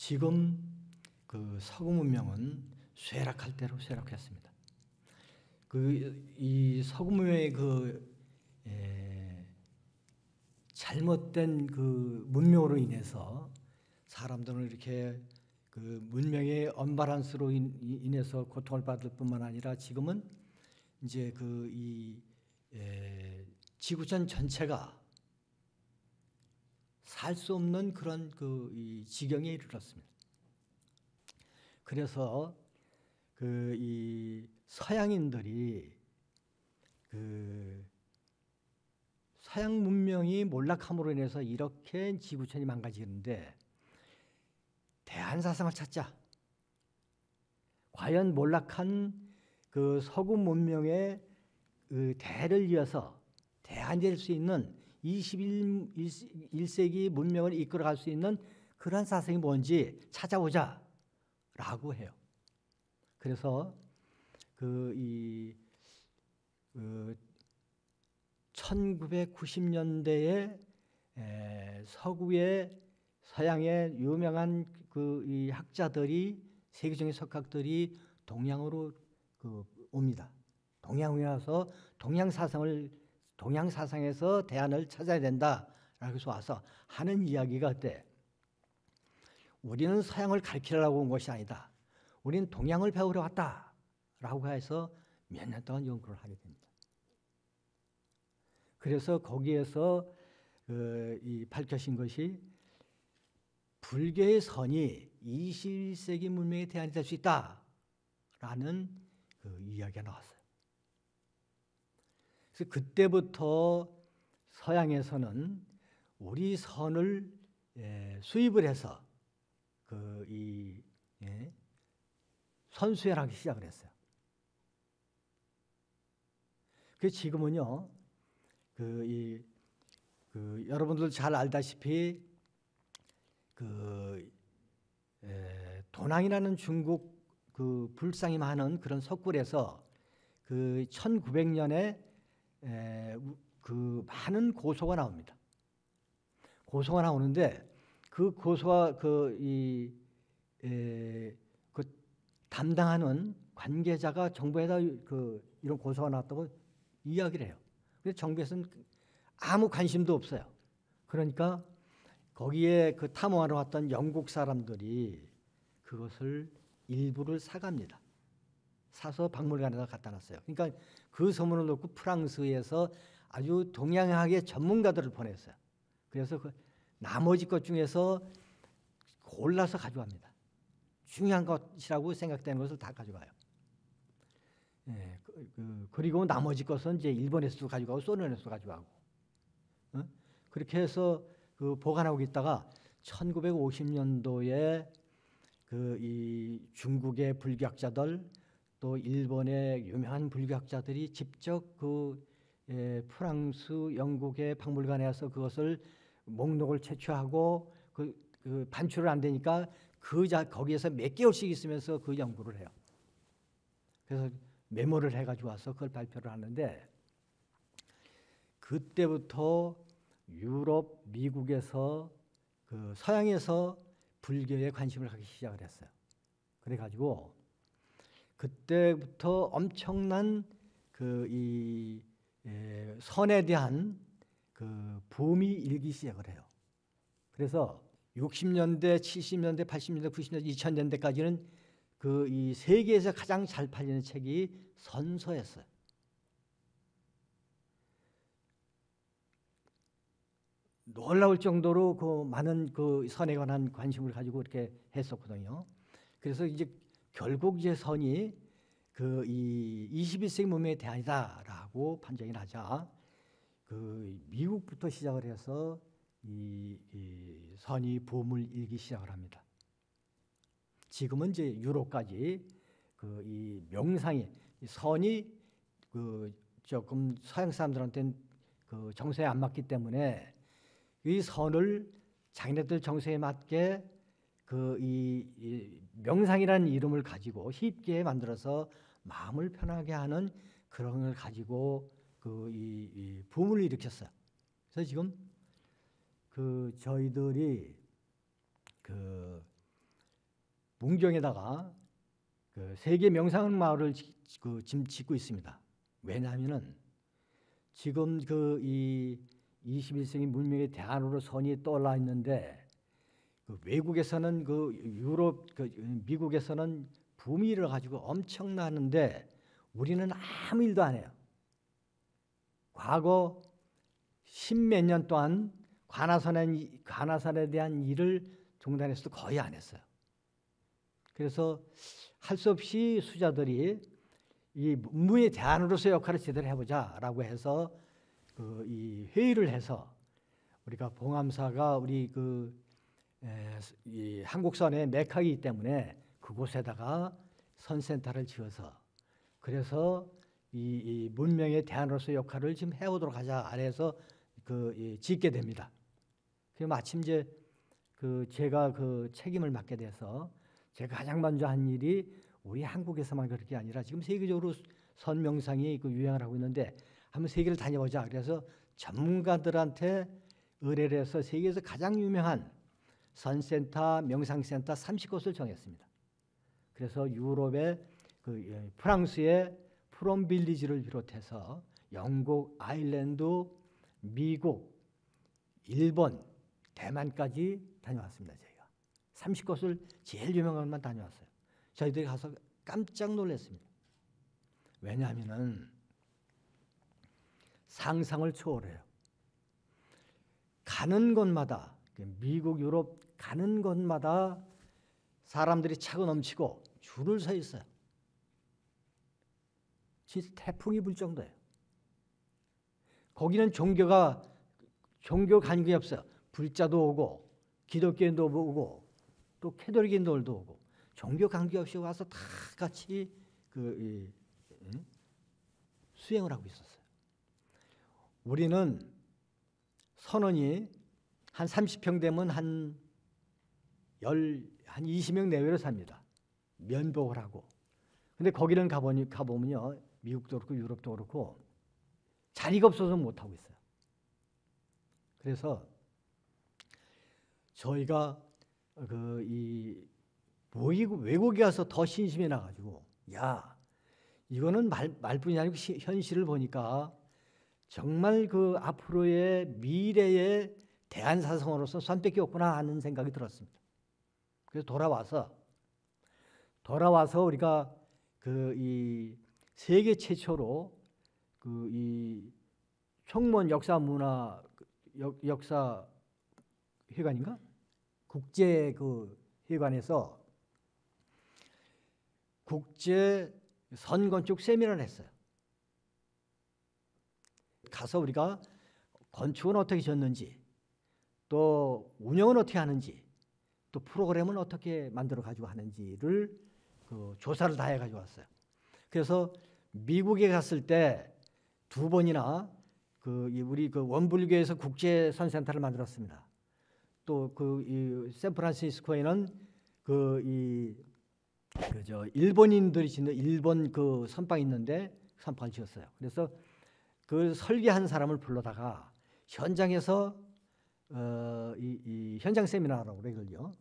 지금 그 서구 문명은 쇠락할 대로 쇠락했습니다. 이 서구 문명의 잘못된 그 문명으로 인해서 사람들은 이렇게 그 문명의 언밸런스로 인해서 고통을 받을 뿐만 아니라 지금은 이제 지구촌 전체가 살 수 없는 그런 이 지경에 이르렀습니다. 그래서 이 서양인들이 서양 문명이 몰락함으로 인해서 이렇게 지구촌이 망가지는데 대안사상을 찾자. 과연 몰락한 그 서구 문명의 그 대를 이어서 대안이 될 수 있는 21세기 문명을 이끌어갈 수 있는 그런 사상이 뭔지 찾아보자 라고 해요. 그래서 1990년대에 서구의 서양의 유명한 이 학자들이 세계적인 석학들이 동양으로 옵니다. 동양에 와서 동양 사상에서 대안을 찾아야 된다라고 해서 와서 하는 이야기가 어때? 우리는 서양을 가르치려고 온 것이 아니다. 우리는 동양을 배우러 왔다라고 해서 몇 년 동안 연구를 하게 됩니다. 그래서 거기에서 밝혀진 것이 불교의 선이 21세기 문명의 대안이 될 수 있다라는 이야기가 나왔어요. 그래서 그때부터 서양에서는 우리 선을 수입을 해서 선수연하기 시작을 했어요. 그 지금은요, 여러분들 잘 알다시피 도낭이라는 중국 불상이 많은 그런 석굴에서 1900년에 많은 고소가 나옵니다. 고소가 나오는데 그 고소와 담당하는 관계자가 정부에다 이런 고소가 나왔다고 이야기를 해요. 근데 정부에서는 아무 관심도 없어요. 그러니까 거기에 탐험하러 왔던 영국 사람들이 그것을 일부를 사갑니다. 사서 박물관에다 갖다 놨어요. 그러니까 그 소문을 놓고 프랑스에서 아주 동양학의 전문가들을 보냈어요. 그래서 나머지 것 중에서 골라서 가져갑니다. 중요한 것이라고 생각되는 것을 다 가져가요. 그리고 나머지 것은 이제 일본에서도 가져가고 소련에서도 가져가고, 그렇게 해서 보관하고 있다가 1950년도에 이 중국의 불교학자들 또 일본의 유명한 불교학자들이 직접 프랑스, 영국의 박물관에 와서 그것을 목록을 채취하고 반출을 안 되니까 거기에서 몇 개월씩 있으면서 그 연구를 해요. 그래서 메모를 해가지고 와서 그걸 발표를 하는데 그때부터 유럽, 미국에서 서양에서 불교에 관심을 갖기 시작을 했어요. 그래가지고 그때부터 엄청난 선에 대한 붐이 일기 시작을 해요. 그래서 60년대, 70년대, 80년대, 90년대, 2000년대까지는 이 세계에서 가장 잘 팔리는 책이 선서였어요. 놀라울 정도로 많은 선에 관한 관심을 가지고 이렇게 했었거든요. 그래서 이제 결국 이제 선이 이 21세기 문명의 대안이다라고 판정이 나자 미국부터 시작을 해서 이 선이 붐을 일기 시작을 합니다. 지금은 이제 유럽까지 이 명상이 선이 조금 서양 사람들한테는 정서에 안 맞기 때문에 이 선을 자기네들 정서에 맞게 이 명상이라는 이름을 가지고 쉽게 만들어서 마음을 편하게 하는 그런 걸 가지고 이 붐을 일으켰어요. 그래서 지금 저희들이 문경에다가 그 세계 명상 마을을 지금 짓고 있습니다. 왜냐하면은 지금 이 21세기 문명의 대안으로 선이 떠올라 있는데 그 외국에서는 그 유럽 미국에서는 붐이 일어가지고 엄청나는데 우리는 아무 일도 안 해요. 과거 십몇 년 동안 관아선에 대한 일을 종단에서도 거의 안 했어요. 그래서 할 수 없이 수자들이 이 문무의 대안으로서 역할을 제대로 해보자라고 해서 이 회의를 해서 우리가 봉암사가 우리 이 한국선의 메카이기 때문에 그곳에다가 선센터를 지어서 그래서 이 문명의 대안으로서 역할을 지금 해오도록 하자 안에서 짓게 됩니다. 그 마침 이제 제가 책임을 맡게 돼서 제가 가장 먼저 한 일이 우리 한국에서만 그럴 게 아니라 지금 세계적으로 선명상이 유행을 하고 있는데 한번 세계를 다녀보자. 그래서 전문가들한테 의뢰를 해서 세계에서 가장 유명한 선센터, 명상센터 30곳을 정했습니다. 그래서 유럽의 프랑스의 프롬빌리지를 비롯해서 영국, 아일랜드, 미국, 일본, 대만까지 다녀왔습니다. 저희가 30곳을 제일 유명한 것만 다녀왔어요. 저희들이 가서 깜짝 놀랐습니다. 왜냐하면은 상상을 초월해요. 가는 곳마다 미국, 유럽 가는 곳마다 사람들이 차고 넘치고 줄을 서 있어요. 진짜 태풍이 불 정도예요. 거기는 종교 간격이 없어요. 불자도 오고 기독교인도 오고 또 캐톨릭인들도 오고 종교 관계 없이 와서 다 같이 수행을 하고 있었어요. 우리는 선원이 한 30평 되면 한 20명 내외로 삽니다. 면복을 하고. 근데 거기는 가보면요. 미국도 그렇고 유럽도 그렇고 자리가 없어서 못 하고 있어요. 그래서 저희가 외국에 가서 더 신심이 나가지고 야 이거는 말뿐이 아니고 현실을 보니까 정말 앞으로의 미래의 대한사성으로서 선밖에 없구나 하는 생각이 들었습니다. 그래서 돌아와서 우리가 이 세계 최초로 이 총무원 역사 회관인가 국제 회관에서 국제 선건축 세미나를 했어요. 가서 우리가 건축은 어떻게 지었는지 또 운영은 어떻게 하는지 또 프로그램은 어떻게 만들어 가지고 하는지를 조사를 다 해가지고 왔어요. 그래서 미국에 갔을 때 2번이나 우리 원불교에서 국제 선센터를 만들었습니다. 또 이 샌프란시스코에는 일본인들이 짓는 일본 선방이 있는데 선방을 지었어요. 그래서 설계한 사람을 불러다가 현장에서 이 현장 세미나라고 그러거든요.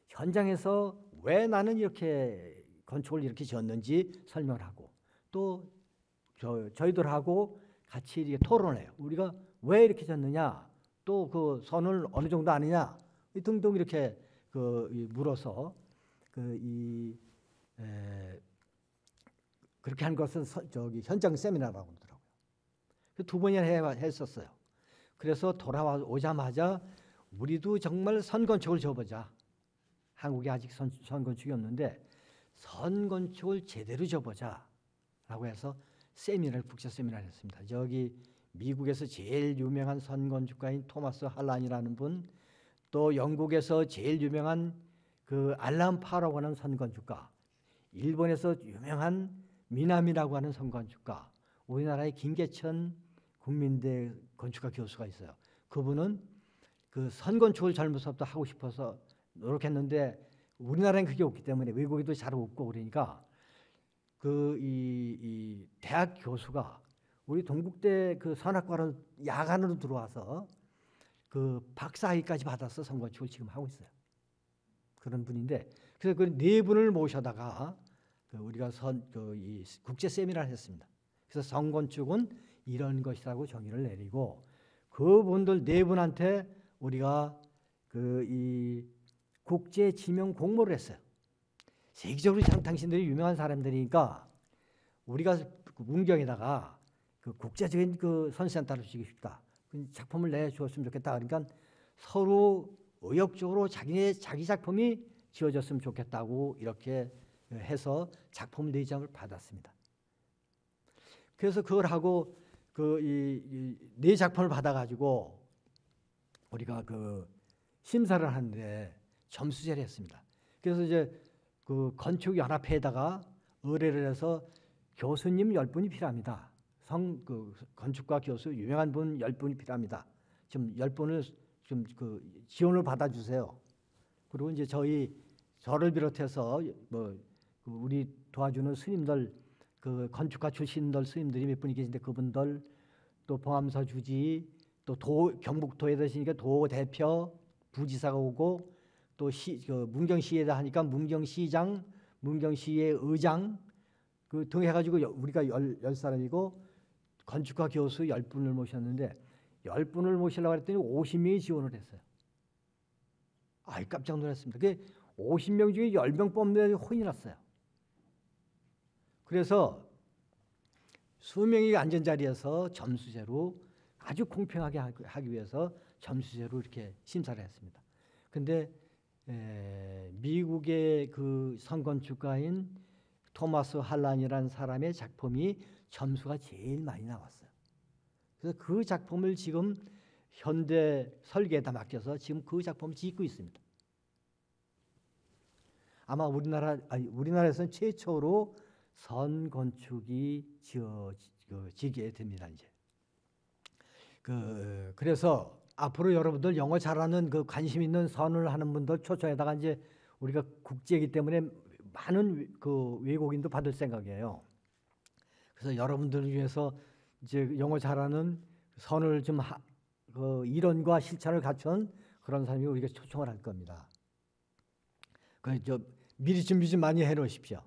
현장에서 왜 나는 이렇게 건축을 이렇게 지었는지 설명을 하고 또 저희들하고 같이 이렇게 토론해요. 우리가 왜 이렇게 지었느냐, 또 선을 어느 정도 아느냐 등등 이렇게 물어서 그렇게 한 것은 현장 세미나라고 그러더라고요. 2번이나 했었어요. 그래서 오자마자 우리도 정말 선건축을 지어보자. 한국에 아직 선건축이 없는데 선건축을 제대로 지어보자라고 해서 국제 세미나를 했습니다. 저기 미국에서 제일 유명한 선건축가인 토마스 할란이라는 분, 또 영국에서 제일 유명한 알람 파라고 하는 선건축가, 일본에서 유명한 미남이라고 하는 선건축가, 우리나라의 김계천 국민대 건축가 교수가 있어요. 그분은 선건축을 젊어서부터 하고 싶어서 노력했는데 우리나라엔 그게 없기 때문에 외국에도 잘 없고 그러니까 이 대학 교수가 우리 동국대 선악과로 야간으로 들어와서 박사학위까지 받아서 선건축을 지금 하고 있어요. 그런 분인데 그래서 그 네 분을 모셔다가 우리가 이 국제 세미나를 했습니다. 그래서 성건축은 이런 것이라고 정의를 내리고 그분들 네 분한테 우리가 이 국제 지명 공모를 했어요. 세계적으로 당신들이 유명한 사람들이니까 우리가 문경에다가 국제적인 선센터를 주고 싶다. 작품을 내주었으면 좋겠다. 그러니까 서로 의욕적으로 자기 작품이 지어졌으면 좋겠다고 이렇게 해서 작품 4장을 받았습니다. 그래서 그걸 하고 이 4작품을 받아가지고 우리가 심사를 하는데 점수제를 했습니다. 그래서 이제 건축연합회에다가 의뢰를 해서 교수님 10분이 필요합니다. 건축과 교수 유명한 분 10분이 필요합니다. 좀 10분을 좀 지원을 받아주세요. 그리고 이제 저를 비롯해서 우리 도와주는 스님들 건축가 출신들 스님들이 몇 분이 계신데 그분들 또 봉암서 주지 또 경북도에 계시니까 도 대표 부지사가 오고 또 문경시에다 하니까 문경시장, 문경시의 의장 등 해가지고 우리가 10사람이고 건축가 교수 10분을 모셨는데 10분을 모시려고 했더니 50명이 지원을 했어요. 아이 깜짝 놀랐습니다. 그게 50명 중에 10명 뽑는 혼이 났어요. 그래서 수명이 앉은 자리에서 점수제로 아주 공평하게 하기 위해서 점수제로 이렇게 심사를 했습니다. 근데 미국의 성건축가인 토마스 할란이라는 사람의 작품이 점수가 제일 많이 나왔어요. 그래서 그 작품을 지금 현대 설계에다 맡겨서 지금 그 작품을 짓고 있습니다. 아마 우리나라에서는 최초로 선건축이 지게 됩니다. 이제 그래서 앞으로 여러분들 영어 잘하는 관심 있는 선을 하는 분들 초청에다가 이제 우리가 국제이기 때문에 많은 외국인도 받을 생각이에요. 그래서 여러분들을 위해서 이제 영어 잘하는 선을 좀 이론과 실천을 갖춘 그런 사람이 우리가 초청을 할 겁니다. 미리 준비 좀 많이 해놓으십시오.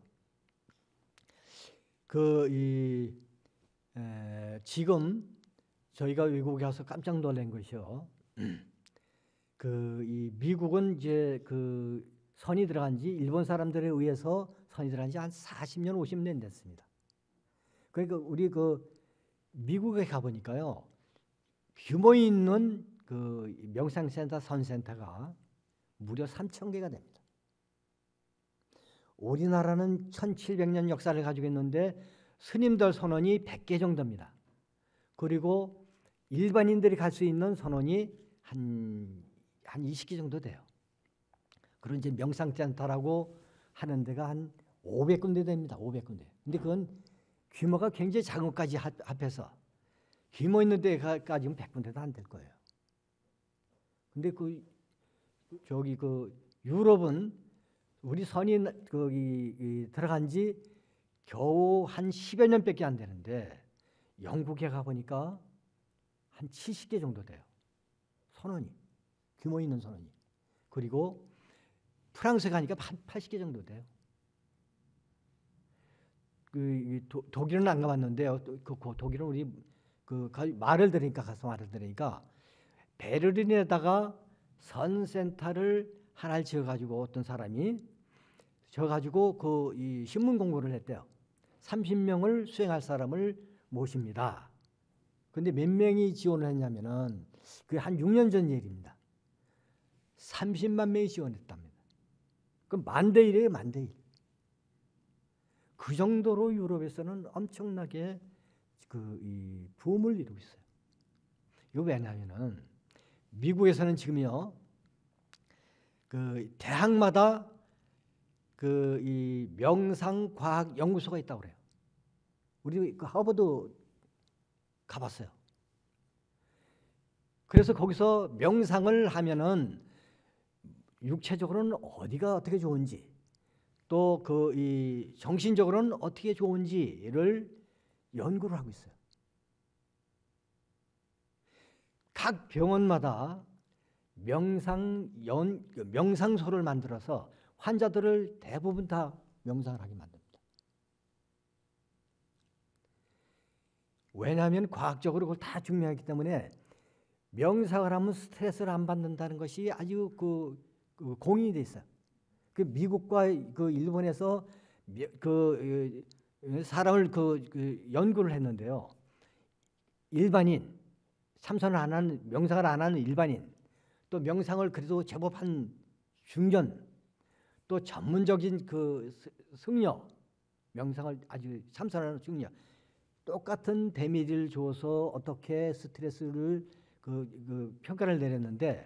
지금 저희가 외국에 가서 깜짝 놀란 것이요. 이 미국은 이제 선이 들어간 지 일본 사람들에 의해서 선이 들어간 지 한 40년, 50년 됐습니다. 그러니까 우리 미국에 가보니까요. 규모 있는 명상센터, 선센터가 무려 3,000개가 됩니다. 우리나라는 1700년 역사를 가지고 있는데 스님들 선원이 100개 정도입니다. 그리고 일반인들이 갈 수 있는 선원이 한 20개 정도 돼요. 그리고 이제 명상센터라고 하는 데가 한 500군데 됩니다. 500군데. 근데 그건 규모가 굉장히 작은 것까지 합해서 규모 있는 데까지는 100군데도 안 될 거예요. 근데 유럽은 우리 선이 들어간 지 겨우 한 10여 년밖에 안 되는데 영국에 가보니까 한 70개 정도 돼요. 선원이. 규모 있는 선원이. 그리고 프랑스에 가니까 한 80개 정도 돼요. 독일은 안 가봤는데요. 독일은 우리 말을 들으니까 베를린에다가 선센터를 하나를 지어가지고 어떤 사람이 지어가지고 이 신문 공고를 했대요. 30명을 수행할 사람을 모십니다. 근데 몇 명이 지원을 했냐면은 그게 한 6년 전 일입니다. 30만 명이 지원했답니다. 그럼 10,000대 1이에요, 10,000대 1. 그 정도로 유럽에서는 엄청나게 이 붐을 이루고 있어요. 이거 왜냐하면은 미국에서는 지금요 대학마다 이 명상과학연구소가 있다고 그래요. 우리 하버드 가봤어요. 그래서 거기서 명상을 하면은 육체적으로는 어디가 어떻게 좋은지 또 이 정신적으로는 어떻게 좋은지를 연구를 하고 있어요. 각 병원마다 명상소를 만들어서 환자들을 대부분 다 명상을 하게 만듭니다. 왜냐하면 과학적으로 그걸 다 증명했기 때문에 명상을 하면 스트레스를 안 받는다는 것이 아주 그 공인이 돼 있어요. 그 미국과 그 일본에서 사람을 연구를 했는데요. 일반인, 참선을 안 하는, 명상을 안 하는 일반인, 또 명상을 그래도 제법 한 중견, 또 전문적인 그 승려, 명상을 아주 참선하는 승려, 똑같은 데미지를 줘서 어떻게 스트레스를 평가를 내렸는데,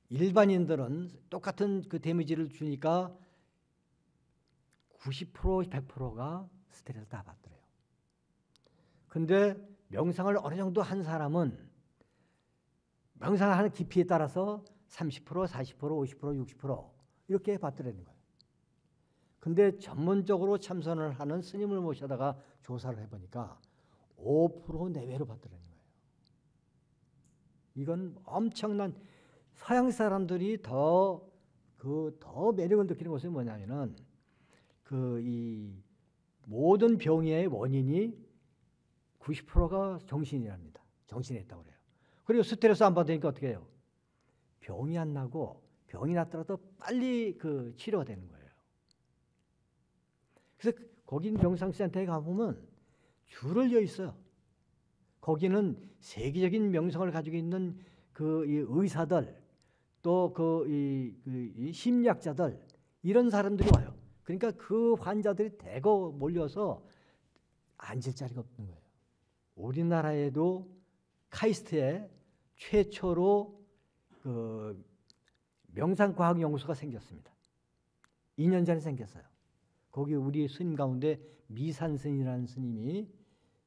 일반인들은 똑같은 그 데미지를 주니까 90%, 100%가 스트레스를 다 받더래요. 근데 명상을 어느 정도 한 사람은 명상을 하는 깊이에 따라서 30%, 40%, 50%, 60% 이렇게 받더라는 거예요. 근데 전문적으로 참선을 하는 스님을 모셔다가 조사를 해보니까 5% 내외로 받더라는 거예요. 이건 엄청난, 서양 사람들이 더 매력을 느끼는 것은 뭐냐면은 이 모든 병의 원인이 90%가 정신이랍니다. 정신에 있다고 그래요. 그리고 스트레스 안 받으니까 어떻게 해요? 병이 안 나고, 병이 났더라도 빨리 치료가 되는 거예요. 그래서 거기 명상센터에 가보면 줄을 여 있어요. 거기는 세계적인 명성을 가지고 있는 이 의사들, 또 이 심리학자들, 이런 사람들이 와요. 그러니까 그 환자들이 대거 몰려서 앉을 자리가 없는 거예요. 우리나라에도 카이스트에 최초로 명상과학연구소가 생겼습니다. 2년 전에 생겼어요. 거기 우리 스님 가운데 미산스님이라는 스님이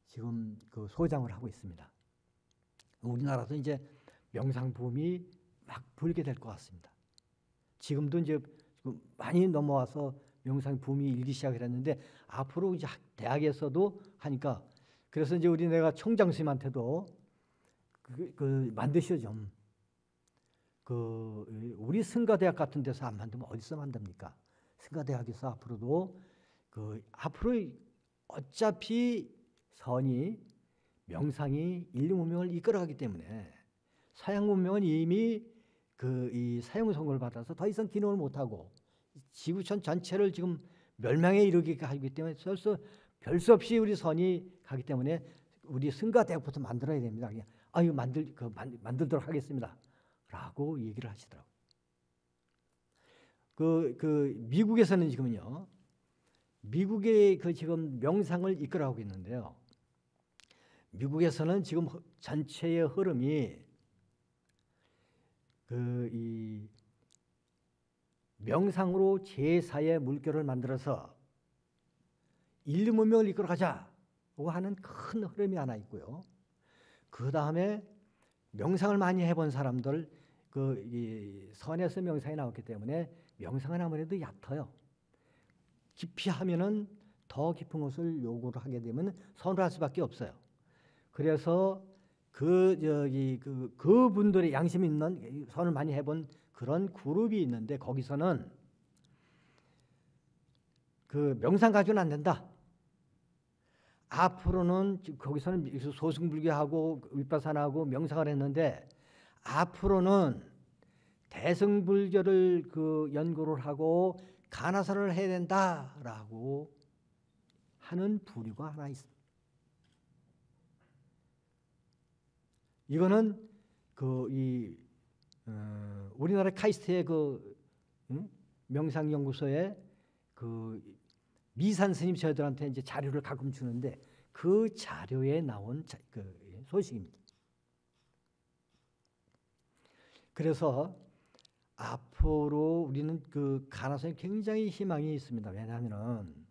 지금 소장을 하고 있습니다. 우리나라도 이제 명상 붐이 막 불게 될 것 같습니다. 지금도 이제 많이 넘어와서 명상 붐이 일기 시작을 했는데, 앞으로 이제 대학에서도 하니까, 그래서 이제 내가 총장 스님한테도 만드시죠 좀. 우리 승가대학 같은 데서 안 만들면 어디서 만듭니까? 승가대학에서 앞으로도 앞으로 어차피 선이 명상이 인류 문명을 이끌어가기 때문에, 서양 문명은 이미 이 사형 선고를 받아서 더 이상 기능을 못하고 지구촌 전체를 지금 멸망에 이르게 하기 때문에 별 수 없이 우리 선이 가기 때문에 우리 승가대학부터 만들어야 됩니다. 그냥 만들도록 하겠습니다. 라고 얘기를 하시더라고요. 미국에서는 지금요, 미국의 지금 명상을 이끌어가고 있는데요. 미국에서는 지금 전체의 흐름이 이 명상으로 제4의 물결을 만들어서 인류 문명을 이끌어가자고 하는 큰 흐름이 하나 있고요. 그 다음에 명상을 많이 해본 사람들, 이 선에서 명상이 나왔기 때문에 명상은 아무래도 얕아요. 깊이 하면은 더 깊은 것을 요구를 하게 되면 선을 할 수밖에 없어요. 그래서 그분들의 양심 있는 선을 많이 해본 그런 그룹이 있는데, 거기서는 명상 가지고는 안 된다. 앞으로는 거기서는 소승불교하고 윗바사나하고 명상을 했는데, 앞으로는 대승불교를 연구를 하고 간화선을 해야 된다라고 하는 부류가 하나 있습니다. 이거는 우리나라 카이스트의 명상연구소에 미산 스님 저희들한테 이제 자료를 가끔 주는데, 그 자료에 나온 소식입니다. 그래서 앞으로 우리는 간화선에 굉장히 희망이 있습니다. 왜냐하면은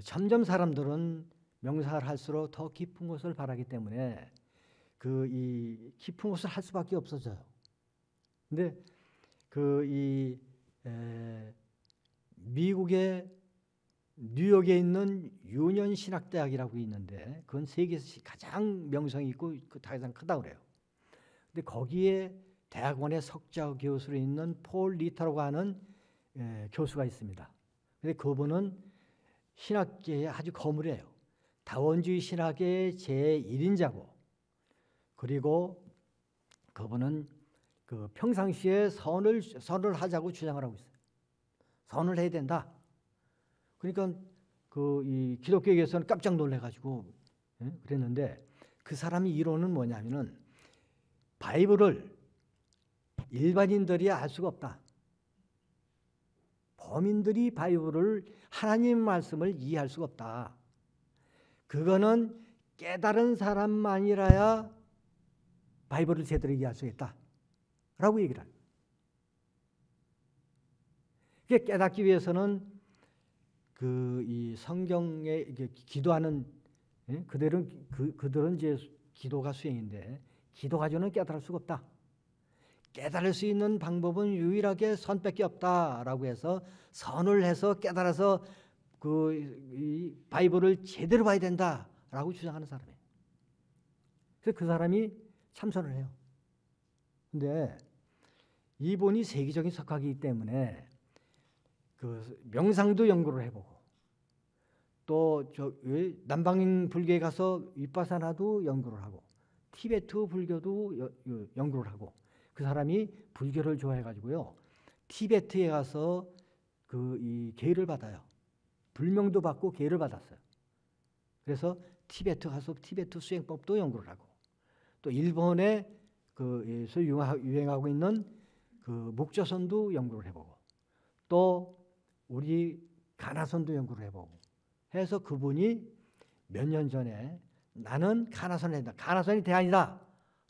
점점 사람들은 명상을 할수록 더 깊은 것을 바라기 때문에 이 깊은 것을 할 수밖에 없어져요. 근데 미국의 뉴욕에 있는 유년 신학대학이라고 있는데, 그건 세계에서 가장 명성이 있고 가장 크다고 그래요. 근데 거기에 대학원의 석좌 교수로 있는 폴 리터라고 하는 교수가 있습니다. 근데 그분은 신학계의 아주 거물이에요. 다원주의 신학의 제1인자고, 그리고 그분은 그 평상시에 선을 하자고 주장을 하고 있어요. 선을 해야 된다. 그러니까 이 기독교에서는 깜짝 놀래가지고 그랬는데, 그 사람의 이론은 뭐냐면은 바이블을 일반인들이 알 수가 없다. 범인들이 바이블을, 하나님 말씀을 이해할 수가 없다. 그거는 깨달은 사람만이라야 바이블을 제대로 이해할 수 있다 라고 얘기를 합니다. 깨닫기 위해서는 이 성경에 기도하는, 그들은 이제 기도가 수행인데, 기도 가지고는 깨달을 수가 없다. 깨달을 수 있는 방법은 유일하게 선밖에 없다라고 해서 선을 해서 깨달아서 이 바이블을 제대로 봐야 된다라고 주장하는 사람이에요. 그래서 그 사람이 참선을 해요. 근데 이분이 세계적인 석학이기 때문에 그 명상도 연구를 해보고, 또 남방 불교에 가서 윗바사나도 연구를 하고, 티베트 불교도 연구를 하고, 그 사람이 불교를 좋아해가지고요, 티베트에 가서 이 계를 받아요. 불명도 받고 계를 받았어요. 그래서 티베트 가서 티베트 수행법도 연구를 하고, 또 일본에 유행하고 있는 목조선도 연구를 해보고, 또 우리 가나선도 연구를 해보고 해서, 그분이 몇 년 전에 나는 가나선을 한다, 가나선이 대안이다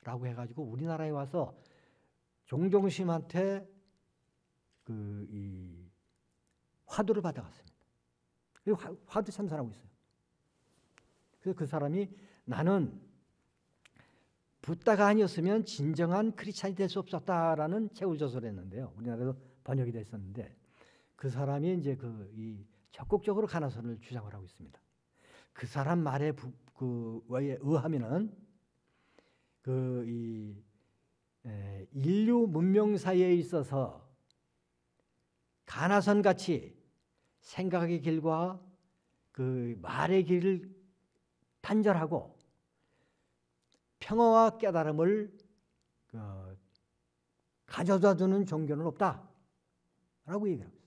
라고 해가지고 우리나라에 와서 종종스님한테 이 화두를 받아갔습니다. 화두 참선하고 있어요. 그래서 그 사람이 나는 붓다가 아니었으면 진정한 크리스찬이 될 수 없었다라는 책을 저서를 했는데요. 우리나라에도 번역이 됐었는데, 그 사람이 이제 이 적극적으로 가나선을 주장을 하고 있습니다. 그 사람 말에 의하면은 이 인류 문명사에 있어서 가나선 같이 생각의 길과 그 말의 길을 단절하고 평화와 깨달음을 가져다 주는 종교는 없다라고 얘기하고 있어요.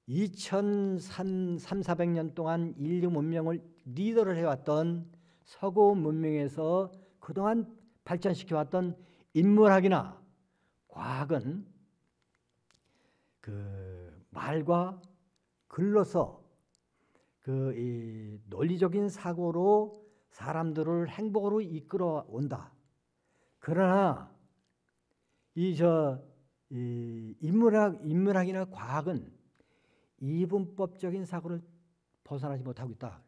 2300~400년 동안 인류 문명을 리더를 해왔던 서구 문명에서 그동안 발전시켜왔던 인문학이나 과학은 그 말과 글로서 이 논리적인 사고로 사람들을 행복으로 이끌어 온다. 그러나 이 인문학이나 과학은 이분법적인 사고를 벗어나지 못하고 있다.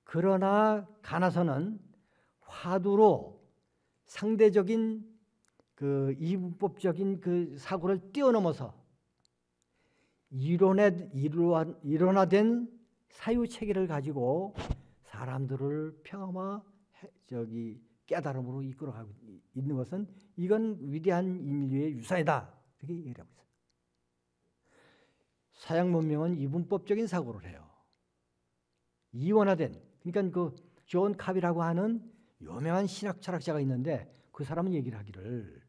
그러나 가나선은 화두로 상대적인 이분법적인 사고를 뛰어넘어서 이론화된 사유체계를 가지고 사람들을 평화와 깨달음으로 이끌어가고 있는 것은, 이건 위대한 인류의 유산이다, 이렇게 얘기를 하고 있어요. 서양 문명은 이분법적인 사고를 해요. 이원화된, 그러니까 존 카비라고 하는 유명한 신학 철학자가 있는데, 그 사람은 얘기를 하기를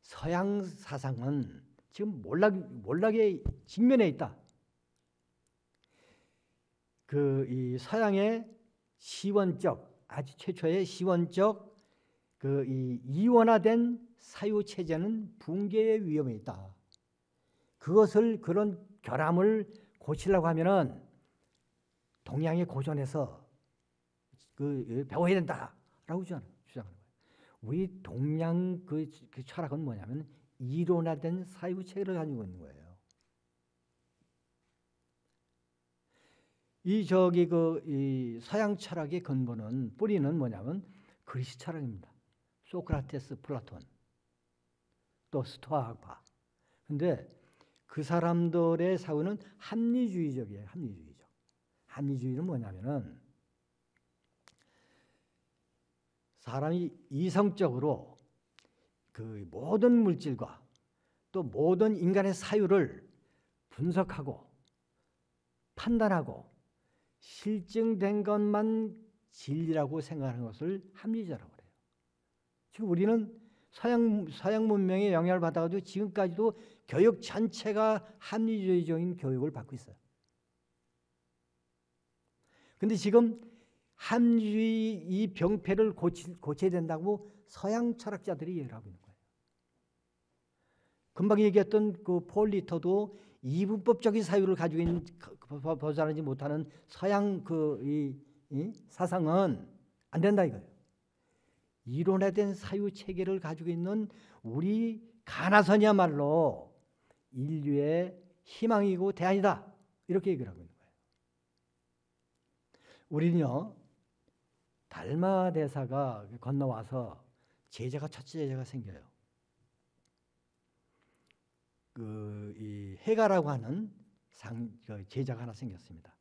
서양 사상은 지금 몰락의 직면에 있다. 이 서양의 시원적, 아주 최초의 시원적 이 이원화된 사유 체제는 붕괴의 위험에 있다. 그런 결함을 고치려고 하면은 동양의 고전에서 배워야 된다라고 주장하는 거예요. 우리 동양 그 철학은 뭐냐면 이론화된 사유 체계를 가지고 있는 거예요. 이 서양 철학의 근본은, 뿌리는 뭐냐면 그리스 철학입니다. 소크라테스, 플라톤, 또 스토아학파. 근데 그 사람들의 사고는 합리주의적이에요. 합리주의적. 합리주의는 뭐냐면은 사람이 이성적으로 그 모든 물질과 또 모든 인간의 사유를 분석하고 판단하고 실증된 것만 진리라고 생각하는 것을 합리주의라고 그래요. 지금 우리는 서양 문명의 영향을 받아가지고 지금까지도 교육 전체가 합리주의적인 교육을 받고 있어요. 근데 지금 합리주의 이 병폐를 고쳐야 된다고 서양 철학자들이 얘기를 하고 있는 거예요. 금방 얘기했던 그 폴 리터도 이분법적인 사유를 가지고 있는 벗어나지 못하는 서양 이 사상은 안 된다 이거예요. 이론화된 사유 체계를 가지고 있는 우리 가나선이야말로 인류의 희망이고 대안이다 이렇게 얘기를 하고 있는 거예요. 우리는요 달마 대사가 건너와서 첫째 제자가 생겨요. 이 해가라고 하는 제자가 하나 생겼습니다.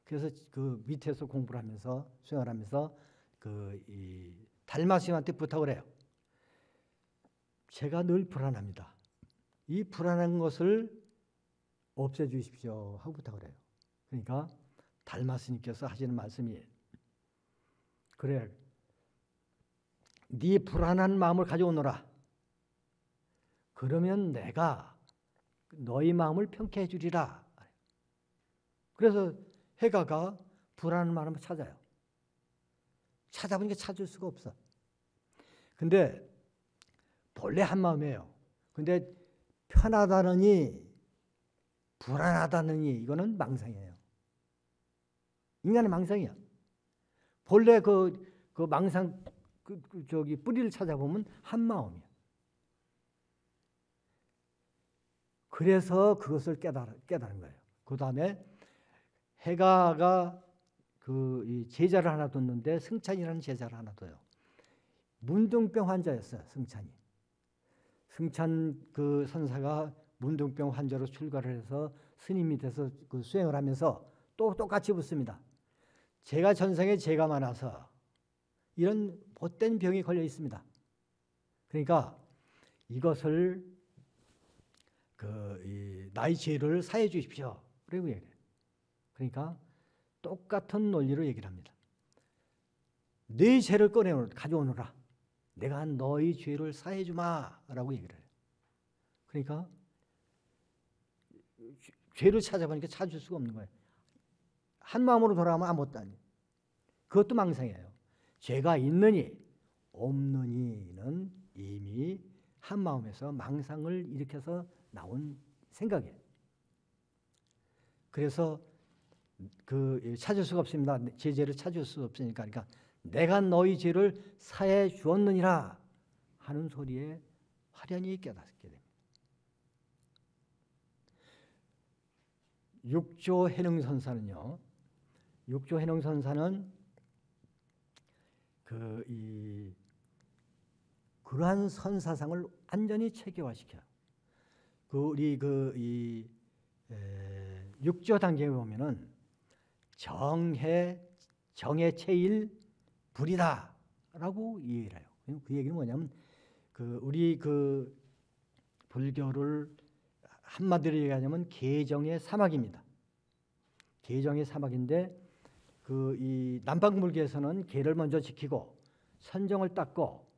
그래서 그 밑에서 공부를 하면서 수행을 하면서 이 달마 스님한테 부탁을 해요. 제가 늘 불안합니다. 이 불안한 것을 없애주십시오 하고 부탁을 해요. 그러니까 달마 스님께서 하시는 말씀이 그래 네 불안한 마음을 가져오너라. 그러면 내가 너희 마음을 평쾌해 주리라. 그래서 해가가 불안한 마음을 찾아요. 찾아보니까 찾을 수가 없어. 근데 본래 한 마음이에요. 근데 편하다느니 불안하다느니 이거는 망상이에요. 인간의 망상이야. 본래 그 망상 뿌리를 찾아보면 한 마음이야. 그래서 그것을 깨달은 거예요. 그 다음에 해가가 이 제자를 하나 뒀는데 승찬이라는 제자를 하나 둬요. 문둥병 환자였어요. 승찬 그 선사가 문둥병 환자로 출가를 해서 스님이 돼서 그 수행을 하면서 또 똑같이 묻습니다. 제가 전생에 죄가 많아서 이런 못된 병이 걸려 있습니다. 그러니까 이것을 나의 죄를 사해 주십시오. 그리고 얘기해요. 그러니까 똑같은 논리로 얘기를 합니다. 네 죄를 가져오너라. 내가 너희 죄를 사해 주마라고 얘기를 해요. 그러니까 죄를 찾아보니까 찾을 수가 없는 거예요. 한 마음으로 돌아가면 아무것도 아니에요. 그것도 망상이에요. 죄가 있느니 없느니는 이미 한 마음에서 망상을 일으켜서 나온 생각이에요. 그래서 찾을 수가 없습니다. 제 죄를 찾을 수 없으니까. 그러니까 내가 너희 죄를 사해 주었느니라 하는 소리에 화련히 깨닫게 됩니다. 육조 해능선사는요. 육조 해능선사는 그러한 선사상을 완전히 체계화시켜요. 우리 육조 단계에 보면은 정해 체일 불이다라고 얘기를 해요. 그 얘기는 뭐냐면 우리 불교를 한마디로 얘기하자면 개정의 사막입니다. 개정의 사막인데 이 남방불교에서는 개를 먼저 지키고 선정을 닦고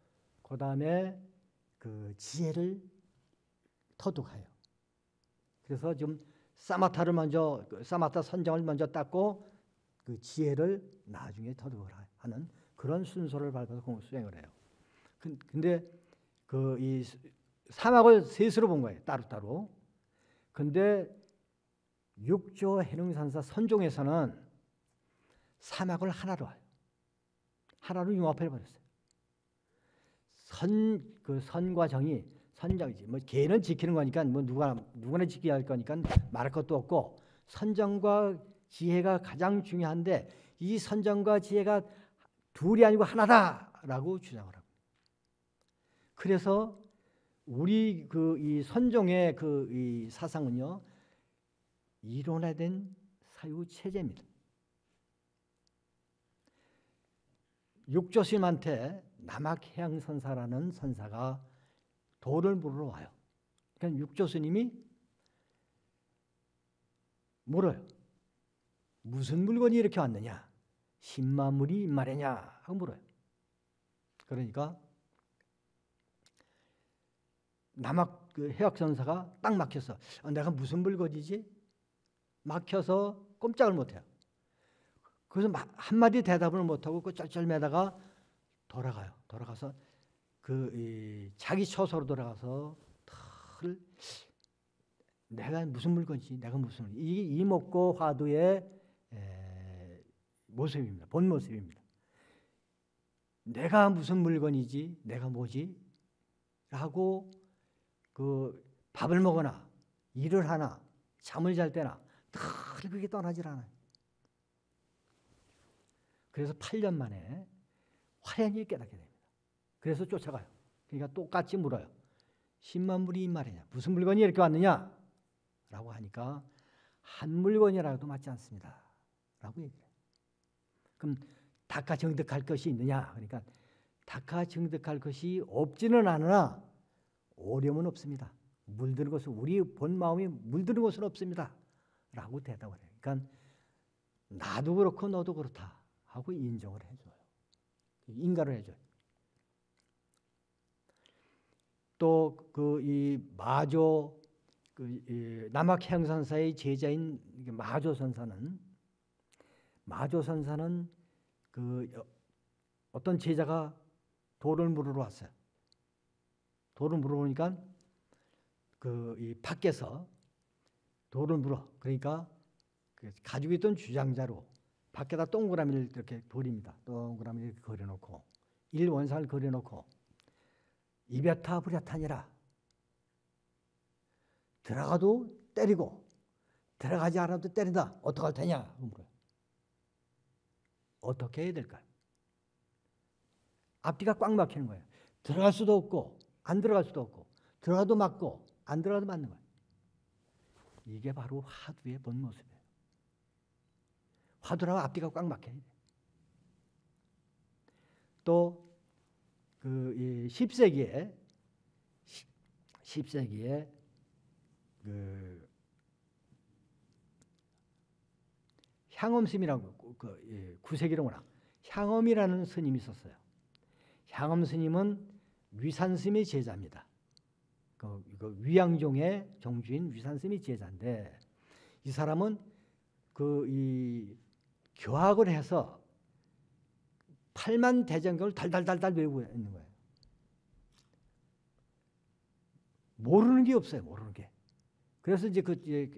그 다음에 지혜를 터득해요. 그래서 지금 사마타 선정을 먼저 닦고 지혜를 나중에 터득을 하는 그런 순서를 밟아서 수행을 해요. 근데 이 사막을 셋으로 본 거예요. 따로따로. 근데 육조 해능선사 선종에서는 사막을 하나로 와요. 하나로 융합해 버렸어요. 선과 정이 선정이지. 뭐 개는 지키는 거니까 뭐 누구나 지켜야 할 거니까 말할 것도 없고 선정과 지혜가 가장 중요한데 이 선정과 지혜가 둘이 아니고 하나다라고 주장을 하고. 그래서 우리 이 선종의 이 사상은요 이론화된 사유 체제입니다. 육조 스님한테 남악해양선사라는 선사가 도를 물으러 와요. 그러니까 육조스님이 물어요. 무슨 물건이 이렇게 왔느냐? 10만물이 말이냐? 하고 물어요. 그러니까 남악 그 해악선사가 딱 막혀서 내가 무슨 물건이지? 막혀서 꼼짝을 못해요. 그래서 한마디 대답을 못하고 그 쩔쩔매다가 돌아가요. 돌아가서 자기 처소로 돌아가서 내가 무슨 물건이지? 내가 무슨 물건이지? 이게 이목고 화두의 모습입니다. 본 모습입니다. 내가 무슨 물건이지? 내가 뭐지? 하고 밥을 먹거나 일을 하나 잠을 잘 때나 늘 그게 떠나질 않아요. 그래서 8년 만에 화연히 깨닫게 됩니다. 그래서 쫓아가요. 그러니까 똑같이 물어요. 10만물이 이 말이냐? 무슨 물건이 이렇게 왔느냐? 라고 하니까 한 물건이라도 맞지 않습니다. 라고 얘기해요. 그럼 닦아 정득할 것이 있느냐? 그러니까 닦아 정득할 것이 없지는 않으나 오렴은 없습니다. 물드는 것은 우리 본 마음이 물드는 것은 없습니다. 라고 대답을 해요. 그러니까 나도 그렇고 너도 그렇다 하고 인정을 해줘요. 인가를 해줘요. 또 이 마조 남악해양선사의 제자인 마조선사는 어떤 제자가 도를 물으러 왔어요. 도를 물어보니까 이 밖에서 도를 물어. 그러니까 가지고 있던 주장자로 밖에다 동그라미를 이렇게 돌립니다. 동그라미를 이렇게 그려놓고 일원상을 그려놓고 이베타 부랴타니라. 들어가도 때리고 들어가지 않아도 때린다. 어떡할 테냐? 물어요. 어떻게 해야 될까요? 앞뒤가 꽉 막히는 거예요. 들어갈 수도 없고 안 들어갈 수도 없고 들어가도 맞고 안 들어가도 맞는 거예요. 이게 바로 화두의 본 모습이에요. 화두라고 앞뒤가 꽉 막혀야 돼요. 또 10세기에 향엄스님이라고 9세기로구나. 향엄이라는 스님이 있었어요. 향엄 스님은 위산스님의 제자입니다. 위양종의 종주인 위산스님의 제자인데 이 사람은 이 교학을 해서 8만 대장경을 달달달달 외우고 있는 거예요. 모르는 게 없어요. 모르는 게. 그래서 이제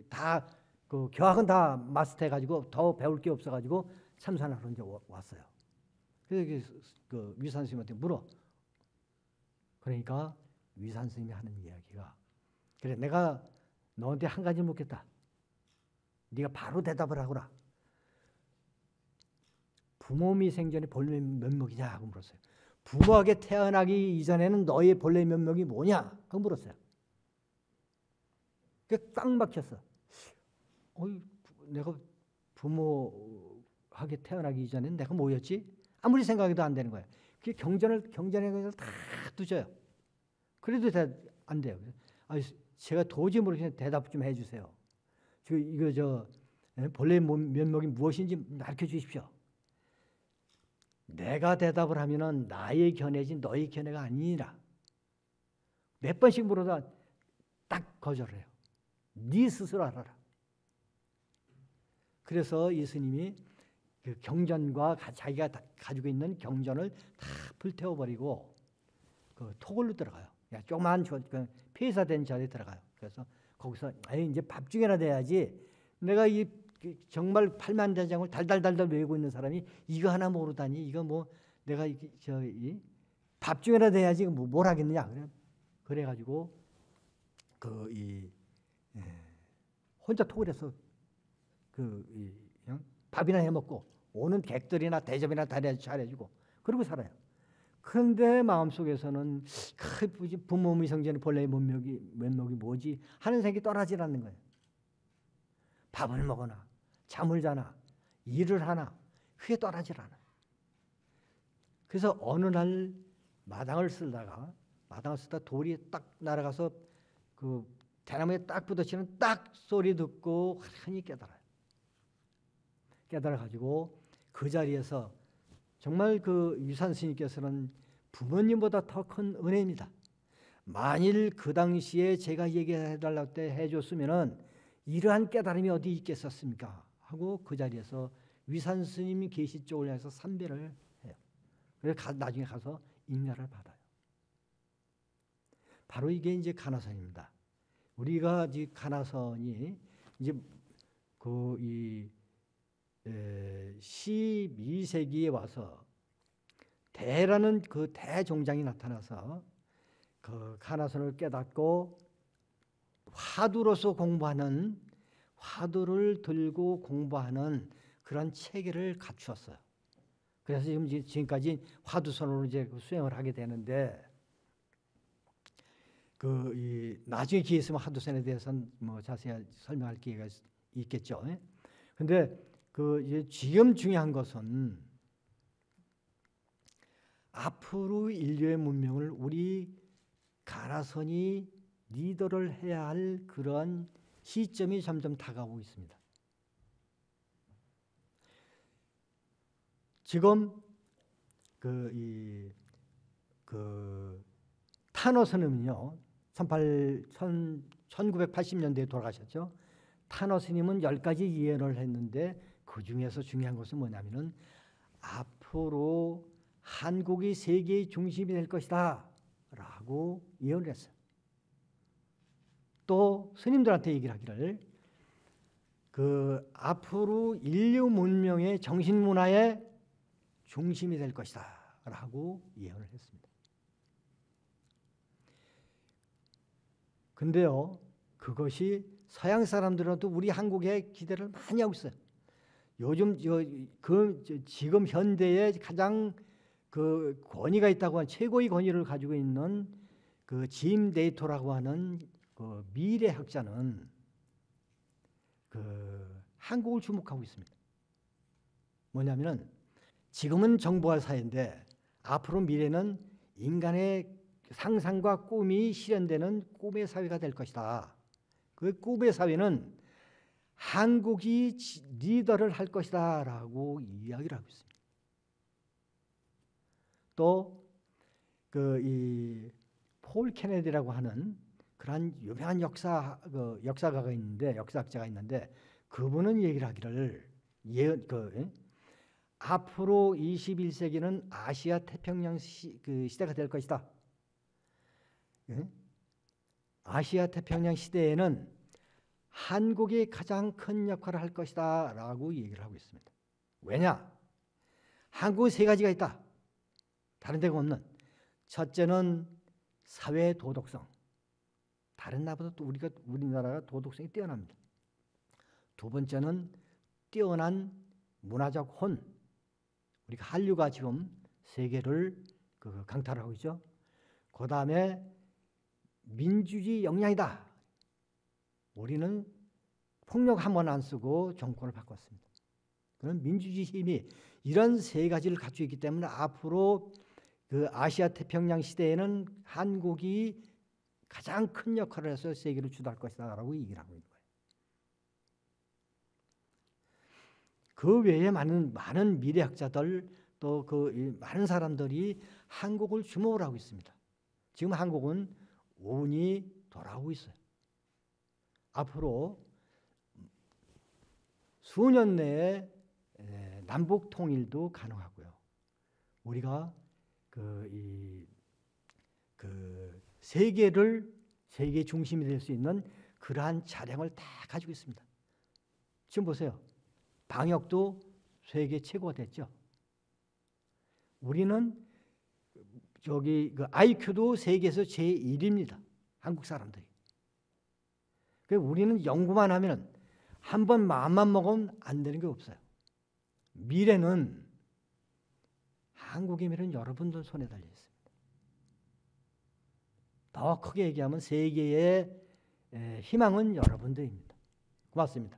다 교학은 다 마스터해가지고 더 배울 게 없어가지고 참선하러 이제 왔어요. 그래서 위산 스님한테 물어. 그러니까 위산 스님이 하는 이야기가 그래 내가 너한테 한 가지 묻겠다. 네가 바로 대답을 하거라. 부모 미생전의 본래 면목이냐 하고 물었어요. 부모에게 태어나기 이전에는 너의 본래 면목이 뭐냐 하고 물었어요. 그게 꽉 막혔어. 내가 부모에게 태어나기 이전에는 내가 뭐였지? 아무리 생각해도 안 되는 거예요. 그게 경전의 것을 다 두져요. 그래도 안 돼요. 제가 도저히 모르겠는데 대답 좀 해주세요. 본래 면목이 무엇인지 가르쳐 주십시오. 내가 대답을 하면은 나의 견해지 너의 견해가 아니라 몇 번씩 물어도 딱 거절을 해요. 네 스스로 알아라. 그래서 이 스님이 그 경전과 자기가 가지고 있는 경전을 다 불태워버리고 토굴로 들어가요. 조그만 폐사된 절에 들어가요. 그래서 거기서 이제 밥중이나 돼야지. 내가 정말 8만 대장을 달달달달 외우고 있는 사람이 이거 하나 모르다니 이거 뭐 내가 밥중이나 돼야지 뭘 하겠느냐. 그래가지고 혼자 토굴에서 밥이나 해먹고 오는 객들이나 대접이나 다 잘해주고 그러고 살아요. 그런데 마음속에서는 부모 미성전의 본래의 면목이 뭐지 하는 생각이 떠나질 않는 거예요. 밥을 먹거나 잠을 자나 일을 하나 그게 떠나질 않아요. 그래서 어느 날 마당을 쓰다 돌이 딱 날아가서 그 대나무에 딱 부딪히는 딱 소리 듣고 환히 깨달아요. 깨달아가지고 그 자리에서 정말 그 유산 스님께서는 부모님보다 더 큰 은혜입니다. 만일 그 당시에 제가 얘기해달라고 때 해줬으면은 이러한 깨달음이 어디 있겠었습니까? 하고 그 자리에서 위산 스님이 계시 쪽을 향해서 삼배를 해요. 그래서 나중에 가서 인가를 받아요. 바로 이게 이제 가나선입니다. 우리가 이 가나선이 이제 그 12세기에 와서 대라는 그 대종장이 나타나서 그 가나선을 깨닫고 화두로서 공부하는, 화두를 들고 공부하는 그런 체계를 갖추었어요. 그래서 지금까지 화두선으로 이제 수행을 하게 되는데, 나중에 기회 있으면 화두선에 대해서는 뭐 자세히 설명할 기회가 있겠죠. 근데 지금 중요한 것은 앞으로 인류의 문명을 우리 가나선이 리더를 해야 할 그런 시점이 점점 다가오고 있습니다. 지금 타노 스님은요, 1980년대에 돌아가셨죠. 타노 스님은 10가지 예언을 했는데 그 중에서 중요한 것은 뭐냐면은 앞으로 한국이 세계의 중심이 될 것이다 라고 예언을 했어요. 또 스님들한테 얘기를 하기를 앞으로 인류 문명의 정신문화의 중심이 될 것이다 라고 예언을 했습니다. 근데요, 그것이 서양 사람들한테 우리 한국에 기대를 많이 하고 있어요. 요즘 지금 현대에 가장 권위가 있다고 하는, 최고의 권위를 가지고 있는 짐 데이터라고 하는 미래학자는 한국을 주목하고 있습니다. 뭐냐면은 지금은 정보화 사회인데 앞으로 미래는 인간의 상상과 꿈이 실현되는 꿈의 사회가 될 것이다. 그 꿈의 사회는 한국이 리더를 할 것이다 라고 이야기를 하고 있습니다. 또 폴 케네디라고 하는 그런 유명한 역사가가 있는데, 역사학자가 있는데, 그분은 얘기를 하기를 앞으로 21세기는 아시아 태평양 시대가 될 것이다. 아시아 태평양 시대에는 한국이 가장 큰 역할을 할 것이다 라고 얘기를 하고 있습니다. 왜냐? 한국은 3가지가 있다. 다른 데가 없는. 첫째는 사회 도덕성. 다른 나라보다 또 우리나라가 도덕성이 뛰어납니다. 두 번째는 뛰어난 문화적 혼. 우리가 한류가 지금 세계를 강타하고 있죠. 그 다음에 민주주의 역량이다. 우리는 폭력 한 번 안 쓰고 정권을 바꿨습니다. 그런 민주주의 힘이 이런 3가지를 갖추고 있기 때문에 앞으로 아시아 태평양 시대에는 한국이 가장 큰 역할을 해서 세계를 주도할 것이다 라고 얘기를 하고 있는 거예요. 그 외에 많은 미래학자들, 또 많은 사람들이 한국을 주목을 하고 있습니다. 지금 한국은 운이 돌아오고 있어요. 앞으로 수년 내에 남북 통일도 가능하고요. 우리가 세계 중심이 될 수 있는 그러한 자량을 다 가지고 있습니다. 지금 보세요. 방역도 세계 최고가 됐죠. 우리는 IQ도 세계에서 제1입니다. 한국 사람들이. 우리는 연구만 하면 한 번 마음만 먹으면 안 되는 게 없어요. 미래는, 한국의 미래는 여러분들 손에 달려 있습니다. 더 크게 얘기하면 세계의 희망은 여러분들입니다. 고맙습니다.